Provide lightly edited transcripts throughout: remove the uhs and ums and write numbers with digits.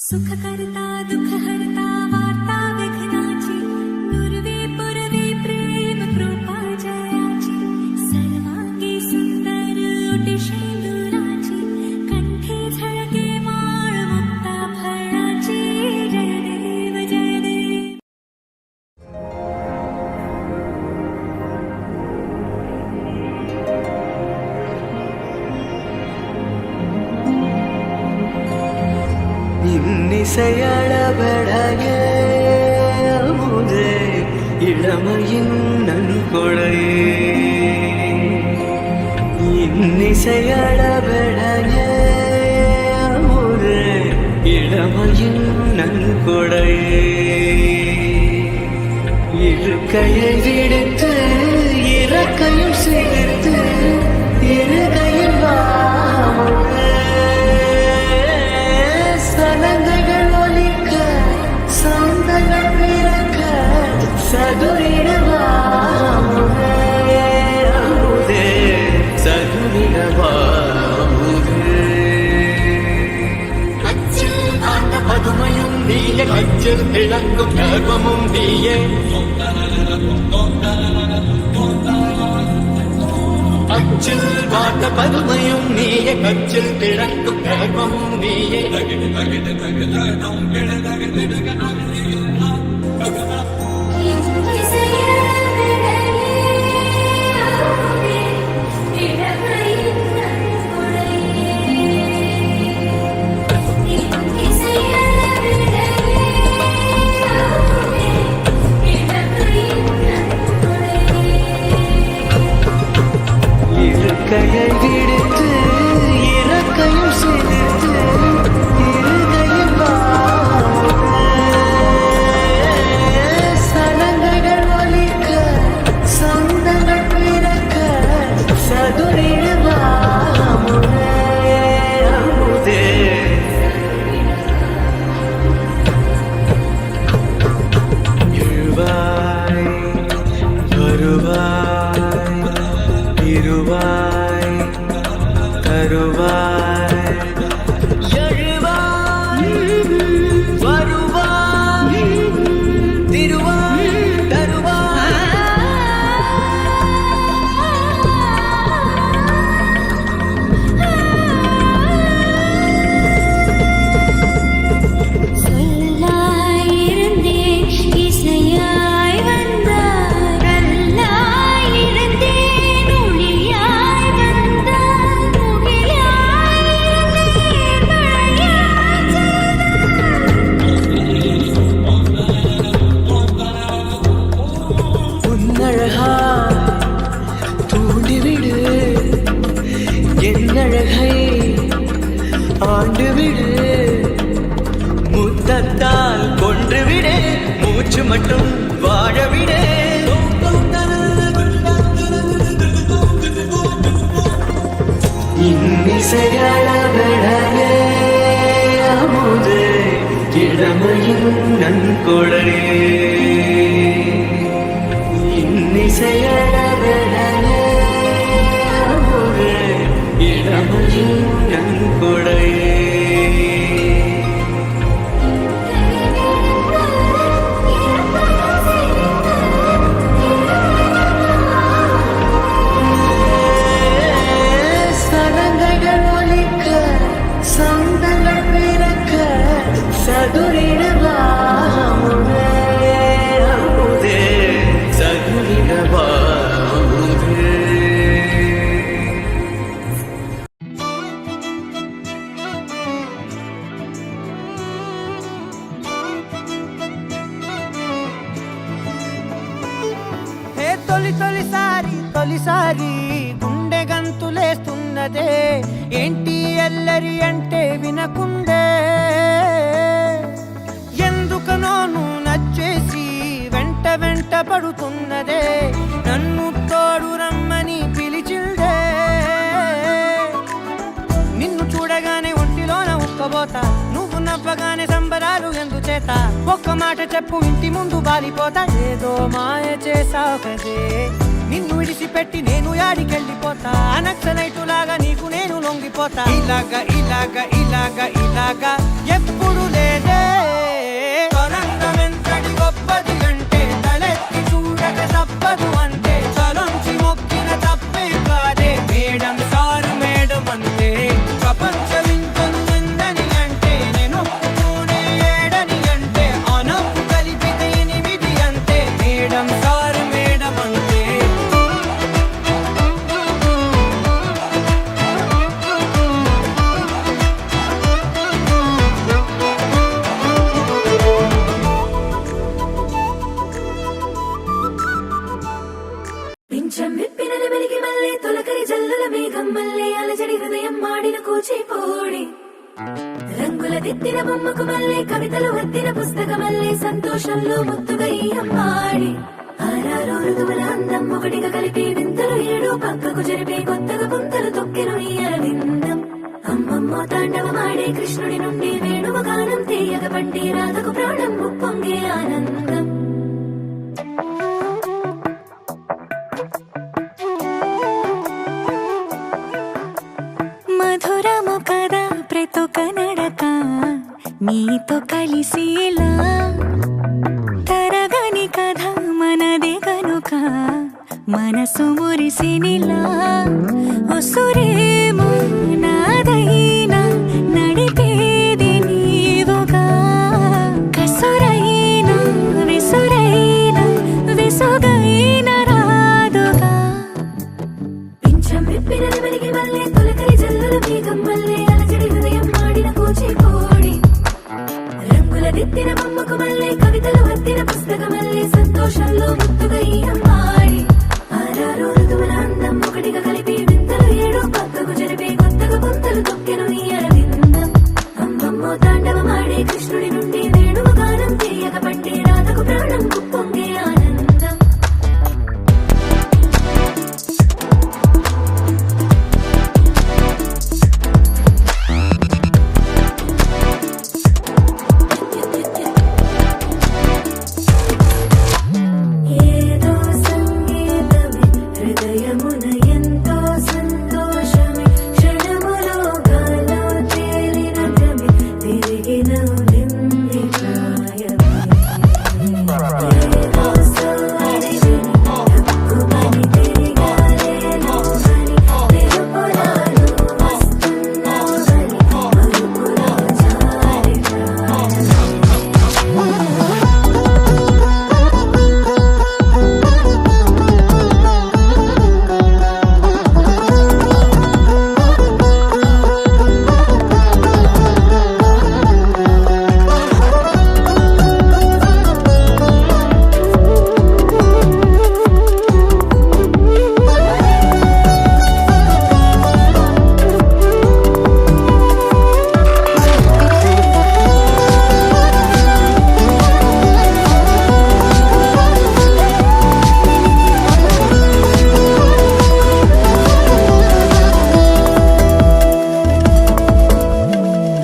सुखकर्ता दुःखहर्ता वार्ता विघ्नाची दुर्वे पुरवे प्रेम कृपा जयाची सर्वांगी सुंदर ओटी शेंदुराची कंठी झळके माळ मुक्ता फळाची जय देव जय देव. இன்னிசையளபடையே அமுதே இளமையின் நன்கொடையே இன்னிசையளபடையே அமுதே இளமையின் நன்கொடையே இருக்கையை விடுத்து இறக்கையும் சேர்த்து இருகையில் வாமுதே சலங்கைகள் ஒலிக்க சந்தங்கள் பிறக்க சதுரிடவாமுதே அமுதே சதுரிடவாமுதே அச்சில் ஆண்ட பதுமையும் நீயே அச்சில் திளங்கும் கர்வமும் நீயே அச்சில் வாட்ட பதுமையும் நீயே கச்சில் திளங்கும் கர்வமும் நீயே இருக்கையை விடுத்து இறக்கையும் சேர்த்து இருகையில் வாமுதே சலங்கைகள் ஒலிக்க சந்தங்கள் பிறக்க சதுரிடவாமுதே அமுதே எழுவாய் வருவாய் இருவாய் தருவாய் எழுவாய் வருவாய் திருவாய் தருவாய் சொல்லாய் இருந்தேன் இசையாய் வந்தாய் கல்லாய் இருந்தேன் ஒளியாய் வந்தாய் முகிலாய் இருந்தேன் மழையாய் உன்னழகாய் தூண்டிவிடு என்னழகை ஆண்டுவிடு முத்தத்தால் கொன்றுவிடு மூச்சு மட்டும் வாழவிடு இன்னிசையளபடையே அமுதே இளமையின் நன்கொடையே இன்னிசையளபடையே அமுதே இளமையின் நன்கொடையே சலங்கைகள் ஒலிக்க சந்தங்கள் பிறக்க சதுரிடவாமுதே அமுதே சதுரிடவாமுதே. ఏ తొలిసారి గుండె గంతులేస్తున్నదే ఏంటి అల్లరి అంటే వినకుండే ఎందుకనో నువ్వు నచ్చేసి వెంట పడుతున్నదే నన్ను తోడు రమ్మని పిలిచిందే నిన్ను చూడగానే ఒంటిలోన ఉక్కబోతా నువ్వు నవ్వగానే సంబరాలు ఎందుచేత ఒక్క మాట చెప్పు ఇంటి ముందు బాలిపోతా ఏదో మాయ చేసావు కదే నిన్ను విడిసిపెట్టి నేను యాడికెళ్ళిపోతా నక్సలైటులాగా నీకు నేను లొంగిపోతా ఇలాగా ఎప్పుడు లేదు బొమ్మకు మళ్ళీ కవితలు వద్దిన పుస్తకమల్లే సంతోషంలో ముద్దుగా ఈ అమ్మాడి ఆరారు ఋతువుల అందం ఒకటిగా కలిపి వింతలు ఏడు పక్కకు జరిపే కొత్తగా పుంతలు తొక్కెను ఈ అరవిందం అమ్మమ్మో తాండవమాడే కృష్ణుడి నుండి వేణువ గానం తీయగ పట్టి రాధకు ప్రాణం ఉప్పొంగే ఆనందం మధురము కదా ప్రతొక నడక నీతో కలిసేలా తరగని కథ మనదే కనుక మనసు మురిసినిలా ఉసురేమో నాదైనా నడిపేది నీవుగా కసురైనా విసురైనా విసుగైన రాదుగా పింఛం విప్పినది వెలిగి వల్లే తొలకరి జల్లుల మేఘం వల్లే అలజడి హృదయం మాడిన కూచిపూడి రంగుల దిద్దిన బొమ్మకు మల్లే కవితలు వద్దిన పుస్తకమల్లే సంతోషంలో ముద్దుగా ఈ అమ్మాడి ఆరారు ఋతువుల అందం ఒకటిగా కలిపి వింతలు ఏడు పక్కకు జరిపే కొత్తగా పుంతలు తొక్కెను ఈ అరవిందం అమ్మమ్మో తాండవమాడే కృష్ణుడి నుండి వేణువ గానం తీయగ పట్టి రాధకు ప్రాణం ఉప్పొంగే ఆనందం ఏదో సంగీతమే హృదయమున ఎంతో సంతోషమే క్షణములో గాలో తేలిన భ్రమే తిరిగి నవ్వింది ప్రాయమే ఏదో సవ్వడి విని హక్కుమని తిరిగాలేను అని తెలుపులాను వస్తున్నావని మరుపులో జారి ప్రాణమే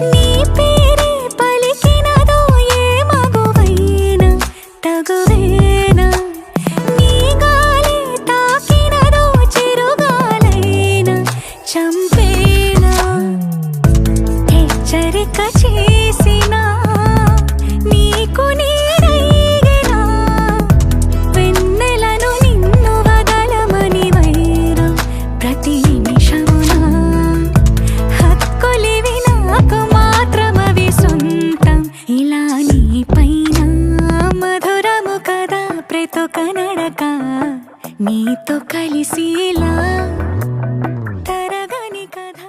నీ పేరే పలికినదో ఏ మగువైనా తగువేనా నీ గాలి తాకినదో చిరుగాలైనా చంపేనా హెచ్చరిక చేసినా నీకు నీడైనా వెన్నెలను నిన్ను వదలమని వైరా ప్రతి నిమిషమునా హక్కులివి నాకు మాత్రమవి సొంతం ఇలా నీ పైన మధురము కదా ప్రతొక నడక నీతో కలిసిలా తరగని కథ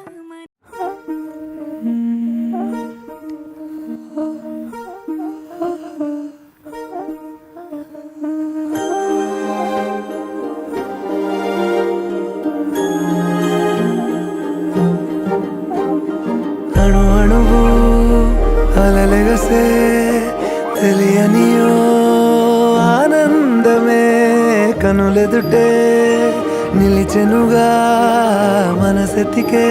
అణు అణువు అలలెగసే తెలియనియో ఆనందమే కనులెదుటే నిలిచెనుగా మనసెతికే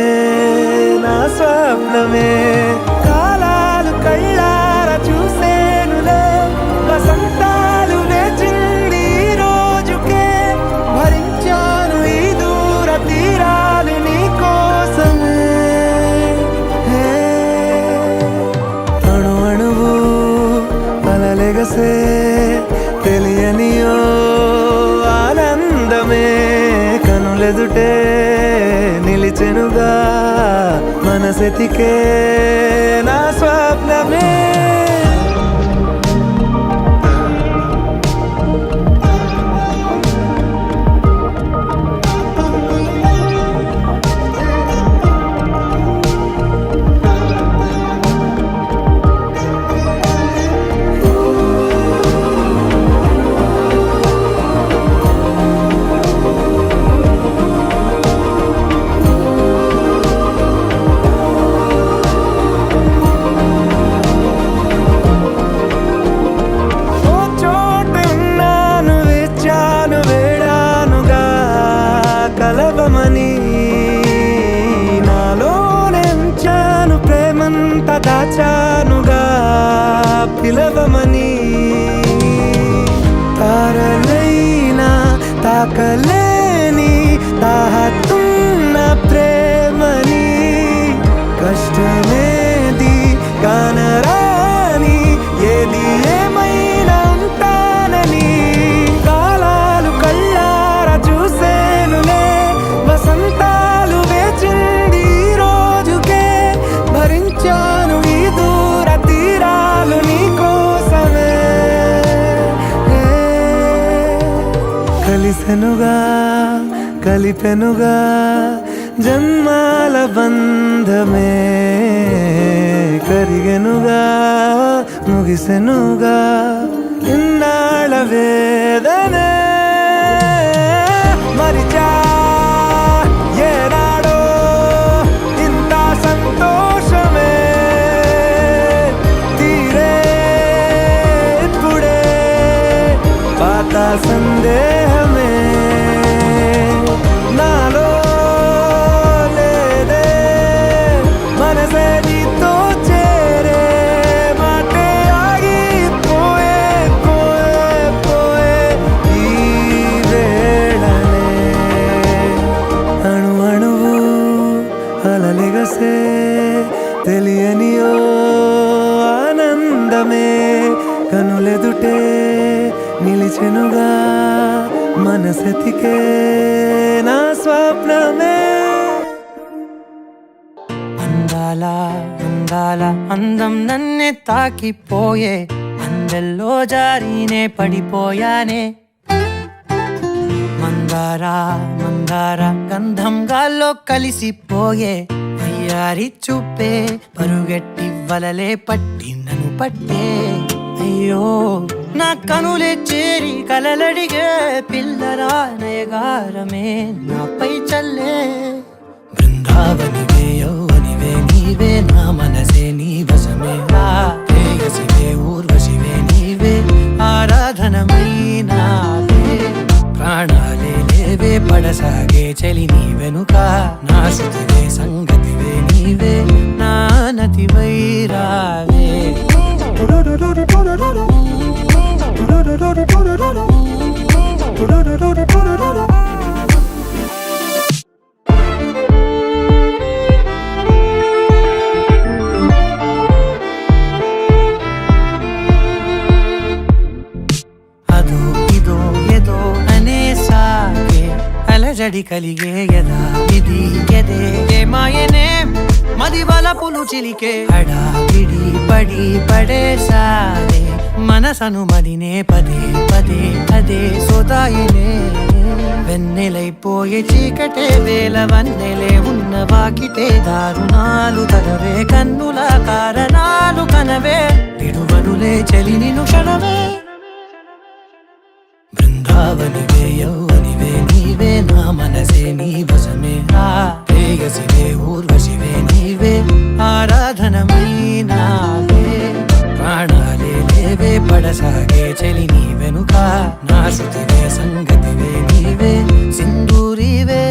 నా స్వప్నమే కాలాలు కళ్ళార చూసేనులే వసంతాలు లేచింది ఈ రోజుకే భరించాను ఈ దూర తీరాలు నీ కోసమే అణు అణువు అలలెగసే తెలియనియో ఆనందమే కనులెదుటే నిలిచెనుగా మనసెతికే నా స్వప్నమే పిలవమని తారలైనా తాకలేని తాహతున్న ప్రేమని కష్టమేది కానరాని ఏది ఏమైనా ఉంటానని కాలాలు కళ్ళారా చూసేనులే వసంతాలు వేచింది ఈ రోజుకే భరించాను ఈ దూర తీరాలు నీ కోసమే కలిసెనుగా కలిపెనుగా జన్మాల బంధమే కరిగెనుగా ముగిసెనుగా ఇన్నాళ్ళ వేదనే మరిచా ఏనాడో ఇంత సంతోషమే తీరే ఇప్పుడే పాత సందేహమే నాలో లేదే మనసే నీతో చేరే మాటే ఆగిపోయే పోయే పోయే ఈ వేళనే అణు అణువు అలలెగసే తెలియని ఓ ఆనందమే కనులెదుటే నిలిచెనుగా మనసెతికే నా స్వప్నమే అందాల అందాల అందం నన్నే తాకిపోయే అందెల్లో జారీనే పడిపోయానే మందార మందార గంధం గాల్లో కలిసిపోయే అయ్యారి చూపే పరుగెట్టి వలలే పట్టి నన్ను పట్టే అయ్యో నా కనులే చేరి కలలడిగే పిల్లరా నయగారమే నాపై చల్లే బృందావనివే యౌవనివే నీవే నా మనసే నీ వశమే రేయసివే ఊర్వశివే నీవే ఆరాధనమైనావే ప్రాణాలే లేవే పడసాగే చలి నీ వెనుక నా శృతివే సంగతివే నీవే నా నతివై రావే అదో ఇదో ఏదో అనేసాగే అలజడి కలిగే యదా ఇది ఎదే ఏమాయనే మది వలపులు చిలికే హడావిడి పడి పడేసారే మనసను మదినే పదే పదే అదే సోదాయినే వెన్నెలైపోయే చీకటే వేల వన్నెలే ఉన్న వాకిటే దారుణాలు తగవే కన్నుల కారణాలు కనవే విడువనులే చలి నిను క్షణమే బృందావనివే యౌవనివే నీవే నా మనసే నీ వశమే రేయసివే ఊర్వశివే నీవే ఆరాధనమైనావే ప్రాణాలే లేవే పడసాగే చలి నీ వెనుక నా శృతివే సంగతివే నీవే సింధూరివే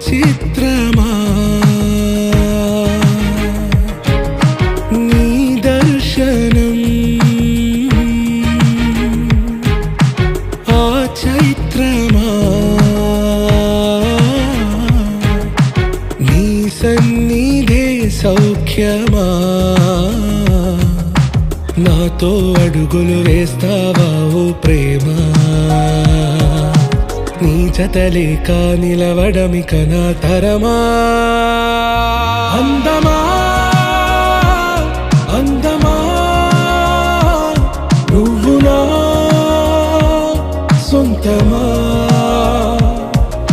చిత్రమా నీ దర్శనం ఆ చైత్రమా నీ సన్నిధే సౌఖ్యమా నాతో అడుగులు వేస్తావా ఓ ప్రేమ నీ జతలేక నిలవడమిక నా తరమా అందమా అందమా నువ్వు నా సొంతమా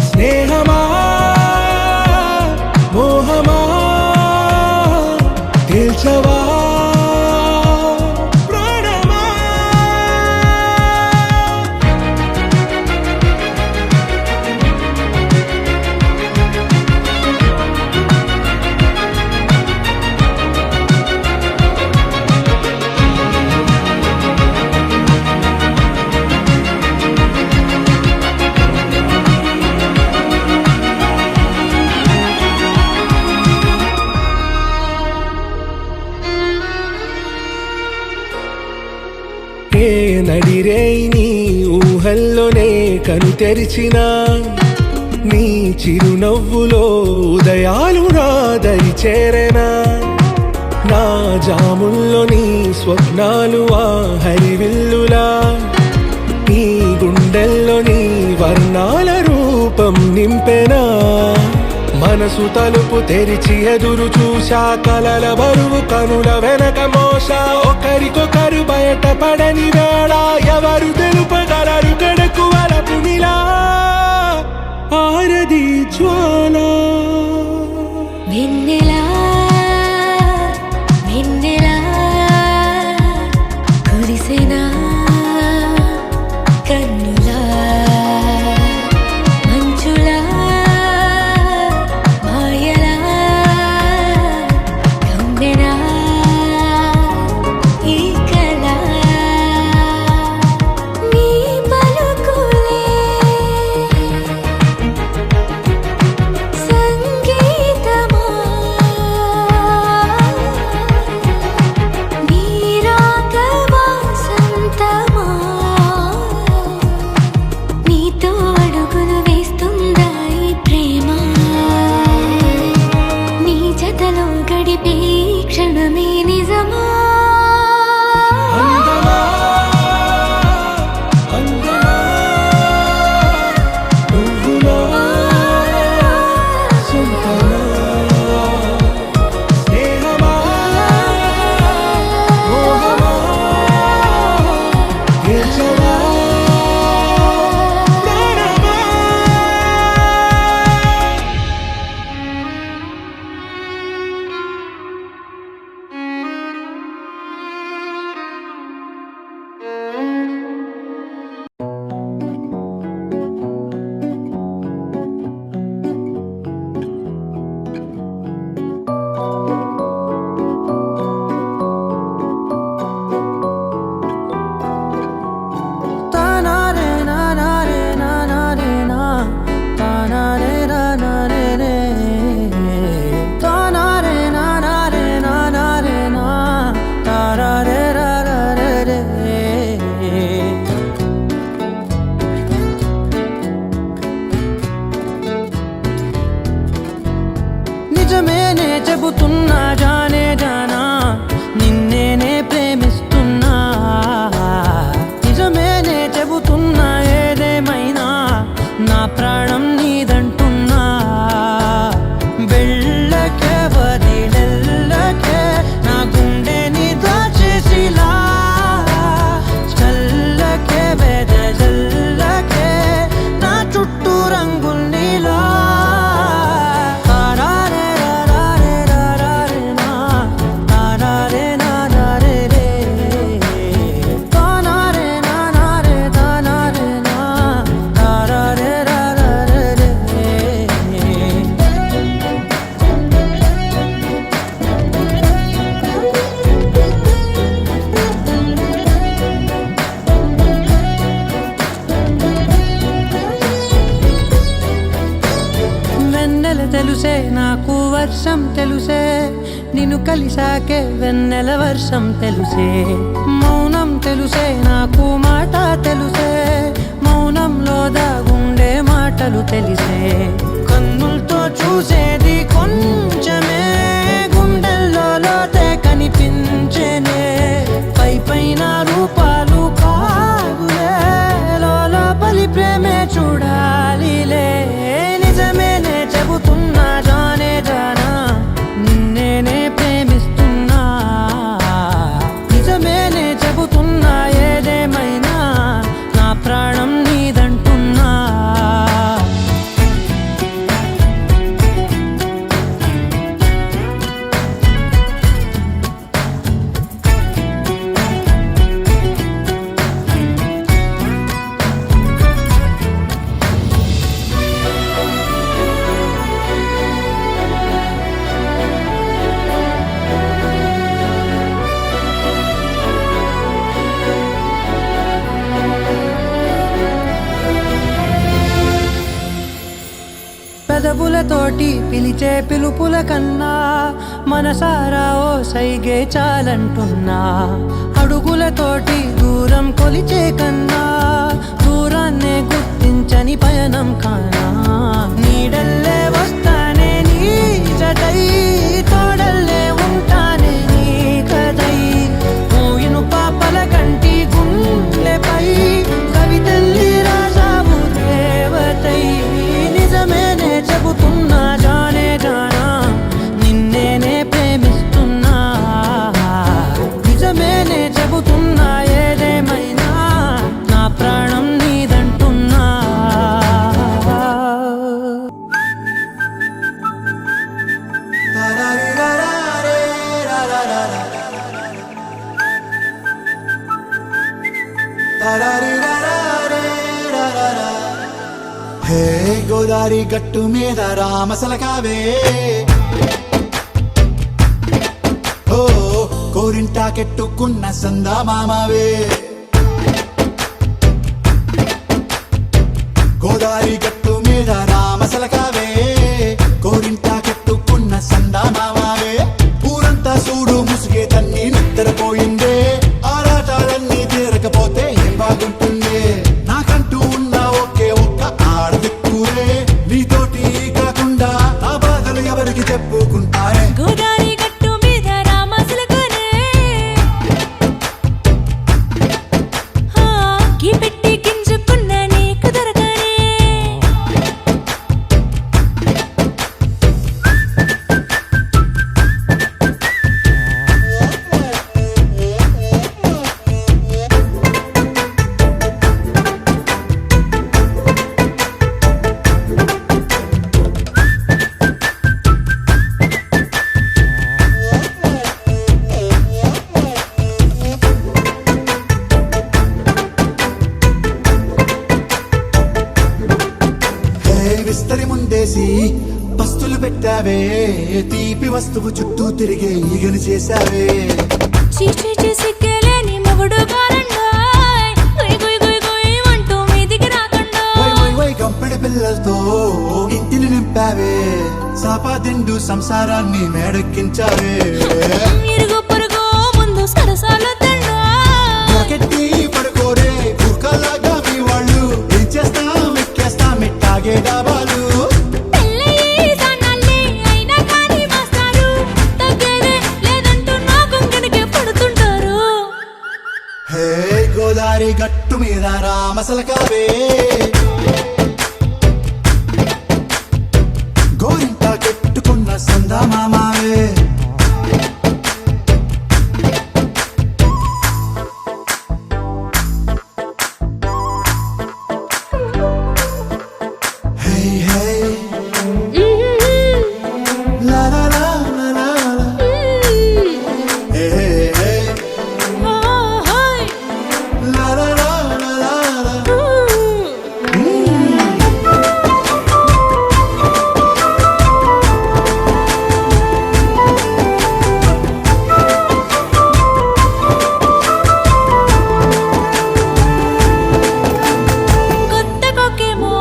స్నేహమా మోహమా తేల్చవా నడిరే నీ ఊహల్లోనే కను తెరిచిన నీ చిరునవ్వులో ఉదయాలు నా దరి చేరెనా నా జాముల్లో నీ స్వప్నాలు ఆ హరివిల్లులా నీ గుండెల్లో నీ వర్ణాల రూపం నింపెనా మనసు తలుపు తెరిచి ఎదురు చూశా కలల బరువు కనుల వెనక మోసా ఒకరికొకరు బయట పడని వేళ ఎవరు తెలుపగలరు గడకు వలపు నిలా ఆరది జ్వాల వెన్నెలా వెన్నెలా కురిసెనా కన్నులా మంచులా మాయలా కమ్మెనా ఈ కళ నీ పలుకులే సంగీతమా నీ రాగవా సంతమా నీతో అడుగులు వేస్తుందా ఈ ప్రేమ నీ జతలో గడిపే ఈ క్షణమే నిజమా అందమా అందమా నువ్వు నా సొంతమా స్నేహమా మోహమా తేల్చవా ప్రాణమా తానారే నానారే నానారే నా తానారే నానారే రే తానారే నానారే నానారే నా తారారే రారారే రే నిజమేనే చెబుతున్నా జానే జానా నిన్నేనే ప్రేమిస్తున్నా నిజమేనే చెబుతున్నా ఏదేమైనా నా ప్రాణం నీదంటున్నా వెళ్ళకే వదిలెల్లకే నా గుండెని దాచేసిలా చల్లకే వెదజల్లకే నా చుట్టూ రంగుల్నిలా తారారే రారారే రారారే నా తారారే నారారే రే తానారే నానారే తానారే నా తారారే రారారే రే తెలుసే నాకు వర్షం తెలుసే నిన్ను కలిసాకే వెన్నెల వర్షం తెలుసే మౌనం తెలుసే నాకు మాట తెలుసే మౌనంలో దాగుండే మాటలు తెలిసే కన్నులతో చూసేది కొంచెమే గుండెల్లో లోతే కనిపించేనే పై పైన రూపాలు కాగులే లోపలి ప్రేమే చూడాలిలే నిజమేనే చెబుతున్నా జానే జానా నిన్నేనే ప్రేమిస్తున్నా నిజమేనే చెబుతున్నా ఏదేమైనా నా ప్రాణం నీదంటున్నా పెదవులతోటి పిలిచే పిలుపుల కన్నా మనసారా ఓ సైగే చాలంటున్నా అడుగులతోటి దూరం కొలిచే కన్నా దూరాన్నే గుర్తించని పయనం కానా నీడల్లే వస్తానే నీ జతై తోడల్లే ఉంటానే నీ కదై మూయిను పాపల కంటి గుండెపై కవితల్లి రాజావు దేవతై నిజమేనే చెబుతున్నా జానే జానా నిన్నేనే ప్రేమిస్తున్నా నిజమేనే చెబుతున్నా ఏదేమైనా నా ప్రాణం నీదంటున్నా హే గోదారి గట్టు మీద రామసలకావే ఓ కోరింటాకెట్టుకున్న సందా మామావే గోదారి గట్టు మీద రామసలకావే కోరింటాకెట్టుకున్న సందా మామావే ఊరంతా చూడు ముసుగే తన్ని నిద్రపోయిందే ఆరాటాలన్నీ తీరకపోతే ఏం బాగుంటుంది నాకంటూ ఉన్న ఒకే ఒక్క ఆడదిక్కురే నీతోటి కాకుండా నా బాధలు ఎవరికి చెప్పుకుంటారే గోదారి గట్టు మీద రామసలకనే గీ పెట్టి గింజుకున్న నీకు దొరకనే విస్తరి ముందేసి పస్తులు పెట్టావే తీపి వస్తువు చుట్టూ తిరిగే ఈగలు చేశావే చీచీ చేసి కేలేని మొగుడు గారండాయ్ గుయ్ గుయ్ గుయ్ గుయ్ అంటూ మీదికి రాకండా వై వై వై గంపెడి పిల్లలతో ఇంటిని నింపావే సాపాదిండు సంసారాన్ని మేడెక్కించావే ఇరుగు పొరుగు ముందు సరసాలు తండా పొరకెట్టి పడుకోరే కుక్కలాగా మీ వాళ్ళు ఏం చేస్తాం ఎక్కేస్తాం ఎట్టాగే డాబాలు పెళ్ళయి దానాలే అయినా కానీ మాస్తారు తగ్గేదే లేదంటూ నా కొంగనికే పడుతుంటారు హే గోదారి గట్టు మీద రామసలకావే గోరింటా కెట్టుకున్న సందా మామావే హే హే లా లా లా లా లా లా. హే హే హే లా లా లా లా లా లా. కొత్త కొక్కేమో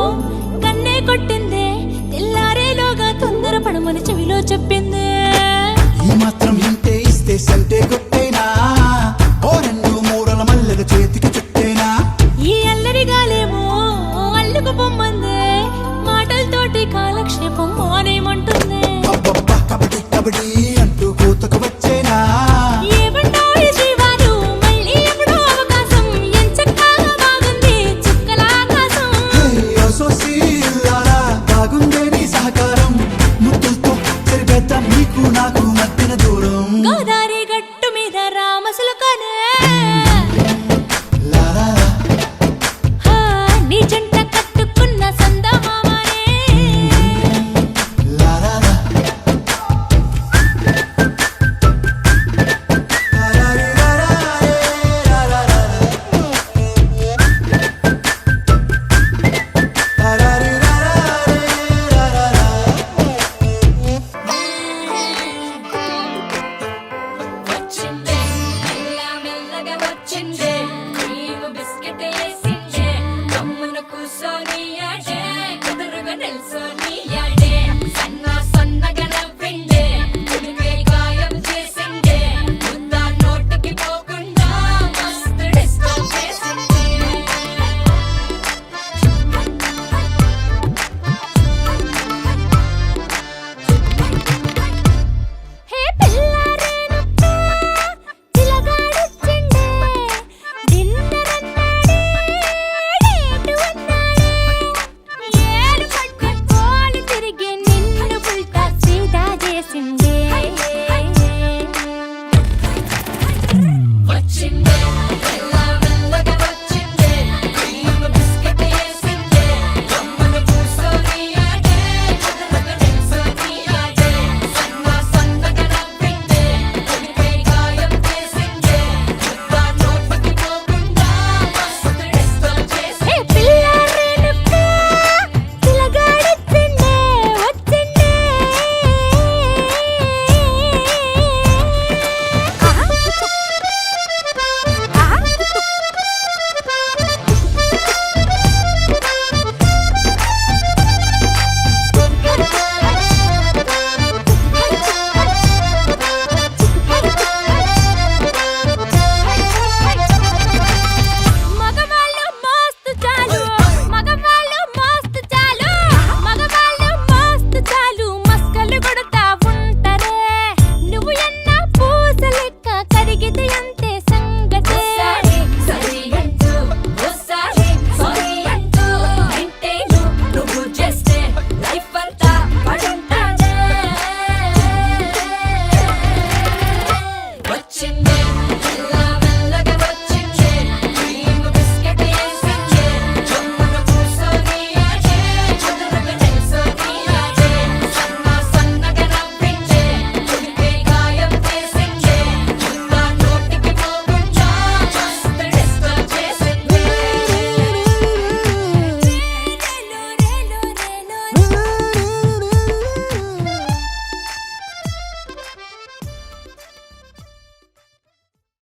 కన్నే కొట్టిందే తెల్లారేలోగా తొందర పడమని చెవిలో చెప్పింది. ఈ మాత్రం ఇంటే ఇస్తే సంటే కొట్టేనా, ఓ రెండు మూరల మల్లెల చేతికి చుట్టేనా. ఈ అల్లరి గాలేమో అల్లుకు పొమ్మందే, మాటలతోటి కాలక్షేపం మానేమంటుంది. అబ్బబ్బా కబడ్డీ కబడ్డీ